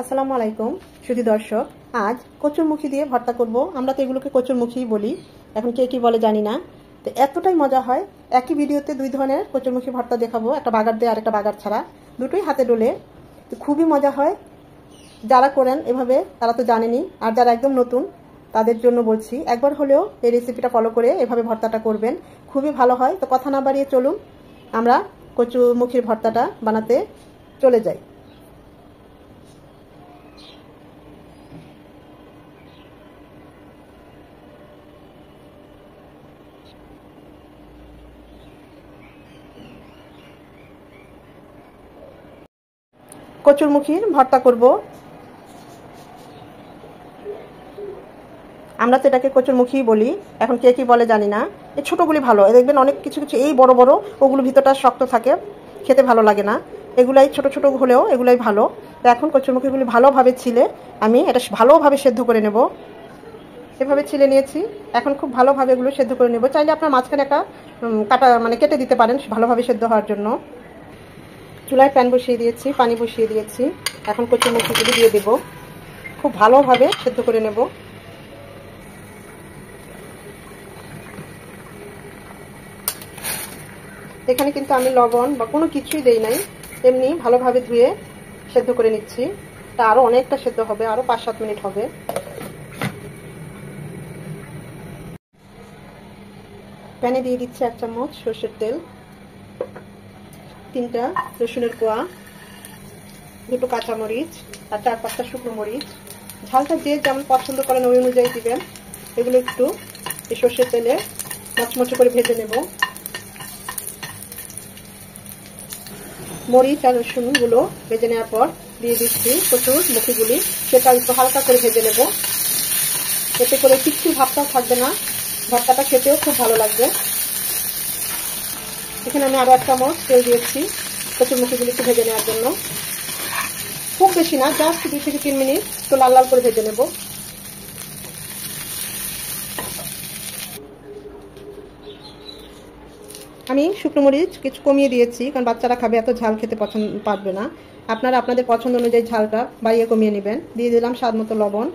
আসসালামু আলাইকুম সুধী দর্শক, আজ কচুরমুখী দিয়ে ভর্তা করব। আমরা তো এগুলোকে কচুরমুখীই বলি, এখন কে কি বলে জানি না। তো এতটাই মজা হয়, একই ভিডিওতে দুই ধরনের কচুরমুখী ভর্তা দেখাবো, একটা বাগার দিয়ে আর একটা বাগার ছাড়া, দুটোই হাতে ডলে। তো খুবই মজা হয়। যারা করেন এভাবে তারা তো জানেনই, আর যারা একদম নতুন তাদের জন্য বলছি, একবার হলেও এই রেসিপিটা ফলো করে এভাবে ভর্তাটা করবেন, খুবই ভালো হয়। তো কথা না বাড়িয়ে চলুন আমরা কচুরমুখীর ভর্তাটা বানাতে চলে যাই। কচুরমুখীর ভর্তা করব। আমরা তো এটাকে কচুরমুখী বলি, এখন কে কি বলে জানি না। এই ছোটোগুলি ভালো, দেখবেন অনেক কিছু কিছু এই বড় বড়, ওগুলো ভিতরটা শক্ত থাকে, খেতে ভালো লাগে না। এগুলাই ছোট ছোট হলেও এগুলাই ভালো। তো এখন কচুরমুখীগুলি ভালোভাবে ছিলে আমি এটা ভালোভাবে সেদ্ধ করে নেব। এভাবে ছিলে নিয়েছি, এখন খুব ভালোভাবে এগুলো সেদ্ধ করে নেব। চাইলে আপনার মাঝখানে একটা কাটা কেটে দিতে পারেন ভালোভাবে সেদ্ধ হওয়ার জন্য। চুলায় প্যান বসিয়ে দিয়েছি, পানি বসিয়ে দিয়েছি, এখন কচুরমুখীগুলি দিয়ে দেব, খুব ভালোভাবে সেদ্ধ করে নেব। এখানে কিন্তু আমি লবণ বা কোনো কিছুই দেই নাই, এমনি ভালোভাবে ধুয়ে সেদ্ধ করে নিচ্ছি। তা আরো অনেকটা সেদ্ধ হবে, আরো 5-7 মিনিট হবে। প্যানে দিয়ে দিচ্ছি 1 চামচ সরষের তেল, 3টা রসুনের কোয়া, 2টো কাঁচামরিচ আর 4-5টা শুকনো মরিচ। ঝালটা যে যেমন পছন্দ করেন ওই অনুযায়ী দিবেন। এগুলো একটু এই সরষের তেলে মচমচে করে ভেজে নেব। মরিচ আর রসুনগুলো ভেজে নেওয়ার পর দিয়ে দিচ্ছি কচুরমুখীগুলি, সেটা একটু হালকা করে ভেজে নেব। এতে করে কিছু ভাবটাও থাকবে না, ভর্তাটা খেতেও খুব ভালো লাগবে। এখানে আমি আরো 1 চামচ তেল দিয়েছি কচুরমুখীগুলি একটু ভেজে নেওয়ার জন্য। খুব বেশি না, জাস্ট 2 থেকে 3 মিনিট একটু লাল লাল করে ভেজে নেব। আমি শুকনো মরিচ কিছু কমিয়ে দিয়েছি, কারণ বাচ্চারা খাবে, এত ঝাল খেতে পছন্দ পারবে না। আপনারা আপনাদের পছন্দ অনুযায়ী ঝালটা বাড়িয়ে কমিয়ে নেবেন। দিয়ে দিলাম স্বাদ মতো লবণ।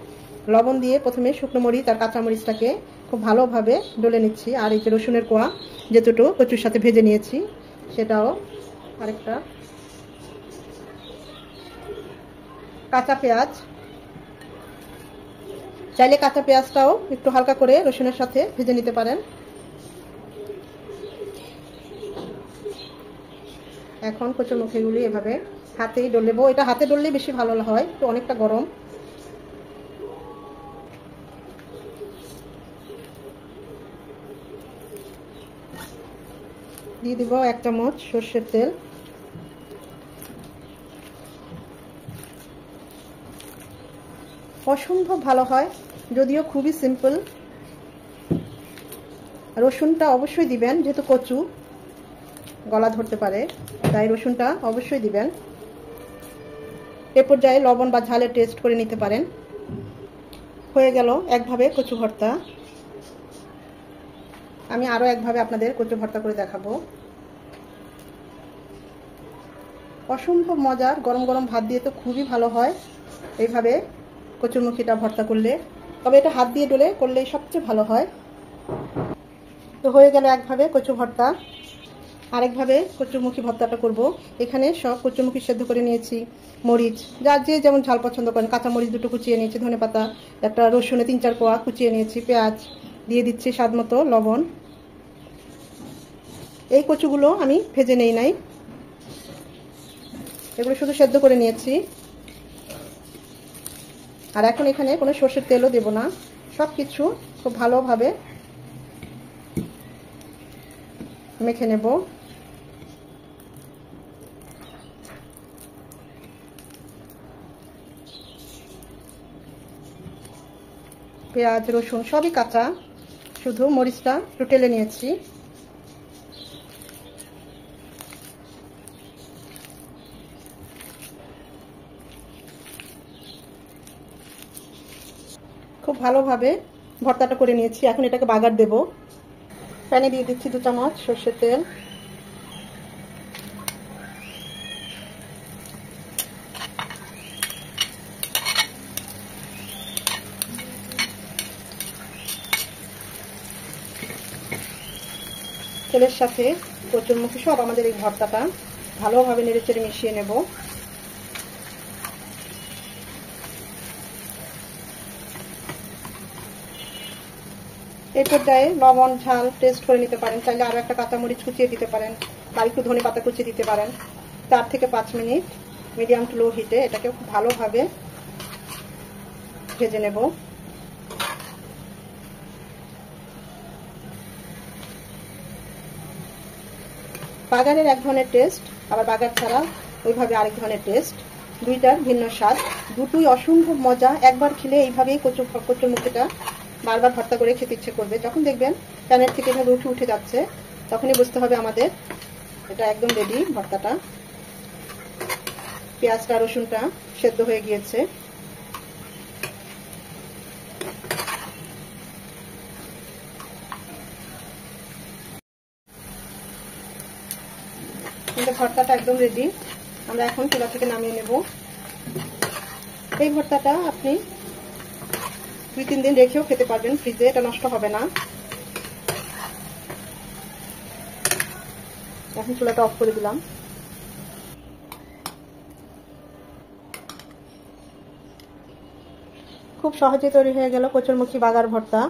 লবণ দিয়ে প্রথমে শুকনো মরিচ আর কাঁচা মরিচটাকে খুব ভালোভাবে ডলে নিচ্ছি। আর এই যে রসুনের কোয়া যেটুকু কচুর সাথে ভেজে নিয়েছি সেটাও, আরেকটা কাঁচা পেঁয়াজ, চাইলে কাঁচা পেঁয়াজটাও একটু হালকা করে রসুনের সাথে ভেজে নিতে পারেন। এখন কচুরমুখীগুলি এভাবে হাতেই ডলবো, এটা হাতে ডললেই বেশি ভালো হয়, তো অনেকটা গরম। দিয়ে দিব 1 চামচ সরষের তেল, অসম্ভব ভালো হয়, যদিও খুবই সিম্পল। রসুনটা অবশ্যই দিবেন, যেহেতু কচু গলা ধরতে পারে, তাই রসুনটা অবশ্যই দিবেন। এ পর্যায়ে লবণ বা ঝালের টেস্ট করে নিতে পারেন। হয়ে গেল একভাবে কচু ভর্তা। আমি আরো একভাবে আপনাদের কচু ভর্তা করে দেখাবো। অসম্ভব মজার, গরম গরম ভাত দিয়ে তো খুবই ভালো হয় এইভাবে কচুরমুখীটা ভর্তা করলে, তবে এটা হাত দিয়ে ডলে করলেই সবচেয়ে ভালো হয়। তো হয়ে গেল একভাবে কচু ভর্তা। আরেকভাবে কচুরমুখী ভর্তাটা করব। এখানে সব কচুরমুখী সেদ্ধ করে নিয়েছি, মরিচ যার যে যেমন ঝাল পছন্দ করেন, কাঁচা মরিচ 2টো কুচিয়ে নিয়েছি, ধনেপাতা একটা, রসুনে 3-4 কোয়া কুচিয়ে নিয়েছি, পেঁয়াজ দিয়ে দিচ্ছি, স্বাদ মতো লবণ। এই কচুগুলো আমি ভেজে নেই নাই, এগুলো শুধু সেদ্ধ করে নিয়েছি। আর এখন এখানে কোনো সরষের তেলও দেব না, সব কিছু খুব ভালোভাবে মেখে নেব। পেঁয়াজ রসুন সবই কাঁচা, শুধু মরিচটা একটু টেলে নিয়েছি। খুব ভালোভাবে ভর্তাটা করে নিয়েছি, এখন এটাকে বাগার দেব। প্যানে দিয়ে দিচ্ছি 2 চামচ সরষের তেল, তেলের সাথে কচুরমুখী সব আমাদের এই ভর্তাটা ভালোভাবে নেড়েচেড়ে মিশিয়ে নেব। এই পর্যায়ে লবণ ঝাল টেস্ট করে নিতে পারেন, চাইলে আরও একটা কাঁচামরিচ কুচিয়ে দিতে পারেন বা একটু ধনে পাতা কুচিয়ে দিতে পারেন। 4 থেকে 5 মিনিট মিডিয়াম টু লো হিটে এটাকে খুব ভালোভাবে ভেজে নেব। বাগারের এক ধরনের টেস্ট, আবার বাগার ছাড়া ওইভাবে আরেক ধরনের টেস্ট, দুইটার ভিন্ন স্বাদ, দুটোই অসম্ভব মজা। একবার খেলে এইভাবেই কচুরমুখিটা বারবার ভর্তা করে খেতে ইচ্ছে করবে। যখন দেখবেন প্যানের থেকে এভাবে উঠে যাচ্ছে তখনই বুঝতে হবে আমাদের এটা একদম রেডি ভর্তাটা। পেঁয়াজটা রসুনটা সেদ্ধ হয়ে গিয়েছে। কিন্তু ভর্তাটা একদম রেডি, আমরা এখন চুলা থেকে নামিয়ে নেব। এই ভর্তাটা আপনি 2-3 দিন রেখেও খেতে পারবেন ফ্রিজে, এটা নষ্ট হবে না। এখন চুলাটা অফ করে দিলাম। খুব সহজে তৈরি হয়ে গেল কচুরমুখী বাগার ভর্তা।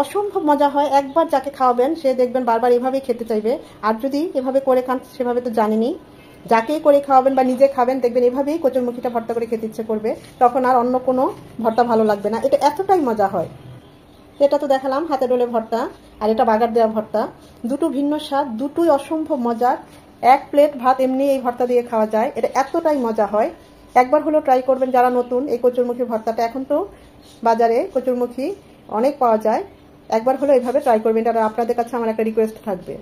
অসম্ভব মজা হয়, একবার যাকে খাওয়াবেন সে দেখবেন বারবার এভাবেই খেতে চাইবে। আর যদি এভাবে করে খান, সেভাবে তো জানেনই, যাকেই করে খাওয়াবেন বা নিজে খাবেন দেখবেন এভাবেই কচুরমুখীটা ভর্তা করে খেতে ইচ্ছে করবে, তখন আর অন্য কোনো ভর্তা ভালো লাগবে না। এটা এতটাই মজা হয়। এটা তো দেখালাম হাতে ডোলে ভর্তা, আর এটা বাগার দেওয়া ভর্তা, দুটো ভিন্ন স্বাদ, দুটোই অসম্ভব মজার। 1 প্লেট ভাত এমনি এই ভর্তা দিয়ে খাওয়া যায়, এটা এতটাই মজা হয়। একবার হলেও ট্রাই করবেন যারা নতুন এই কচুরমুখী ভর্তাটা। এখন তো বাজারে কচুরমুখী অনেক পাওয়া যায়, একবার হলেও এইভাবে ট্রাই করবেন। এটা আপনাদের কাছে আমার একটা রিকোয়েস্ট থাকবে।